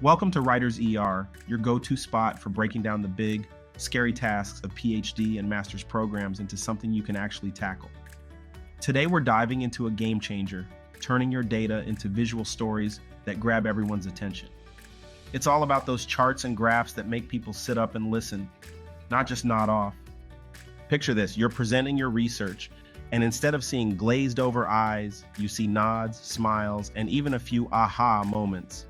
Welcome to Writers ER, your go-to spot for breaking down the big, scary tasks of PhD and master's programs into something you can actually tackle. Today we're diving into a game changer, turning your data into visual stories that grab everyone's attention. It's all about those charts and graphs that make people sit up and listen, not just nod off. Picture this, you're presenting your research, and instead of seeing glazed over eyes, you see nods, smiles, and even a few aha moments.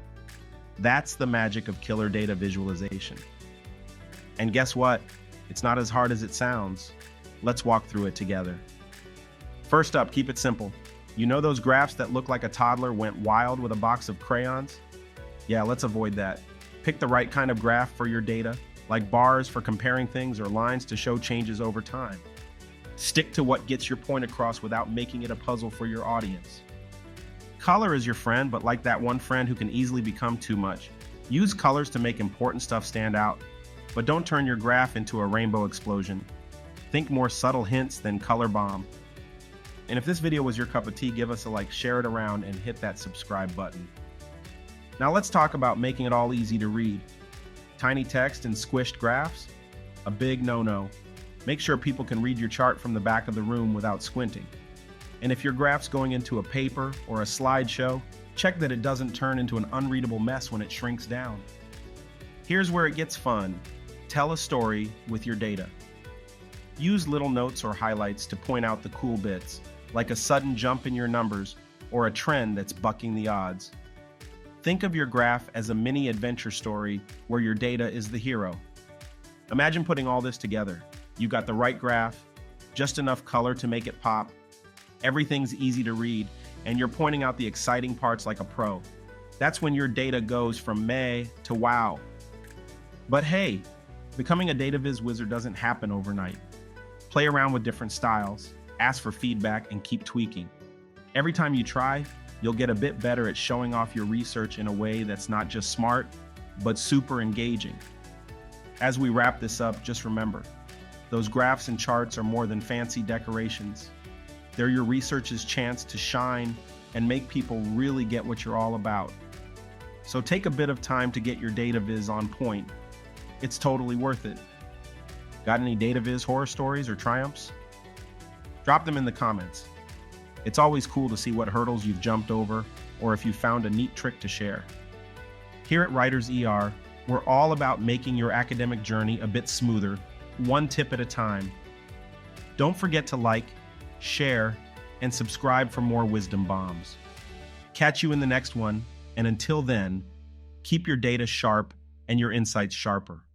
That's the magic of killer data visualization. And guess what? It's not as hard as it sounds. Let's walk through it together. First up, keep it simple. You know those graphs that look like a toddler went wild with a box of crayons? Yeah, let's avoid that. Pick the right kind of graph for your data, like bars for comparing things or lines to show changes over time. Stick to what gets your point across without making it a puzzle for your audience. Color is your friend, but like that one friend who can easily become too much. Use colors to make important stuff stand out, but don't turn your graph into a rainbow explosion. Think more subtle hints than color bomb. And if this video was your cup of tea, give us a like, share it around, and hit that subscribe button. Now let's talk about making it all easy to read. Tiny text and squished graphs? A big no-no. Make sure people can read your chart from the back of the room without squinting. And if your graph's going into a paper or a slideshow, check that it doesn't turn into an unreadable mess when it shrinks down. Here's where it gets fun. Tell a story with your data. Use little notes or highlights to point out the cool bits, like a sudden jump in your numbers or a trend that's bucking the odds. Think of your graph as a mini adventure story where your data is the hero. Imagine putting all this together. You got the right graph, just enough color to make it pop, everything's easy to read, and you're pointing out the exciting parts like a pro. That's when your data goes from meh to wow. But hey, becoming a data viz wizard doesn't happen overnight. Play around with different styles, ask for feedback, and keep tweaking. Every time you try, you'll get a bit better at showing off your research in a way that's not just smart, but super engaging. As we wrap this up, just remember, those graphs and charts are more than fancy decorations. They're your research's chance to shine and make people really get what you're all about. So take a bit of time to get your data viz on point. It's totally worth it. Got any data viz horror stories or triumphs? Drop them in the comments. It's always cool to see what hurdles you've jumped over or if you found a neat trick to share. Here at Writers ER, we're all about making your academic journey a bit smoother, one tip at a time. Don't forget to like, share, and subscribe for more wisdom bombs. Catch you in the next one, and until then, keep your data sharp and your insights sharper.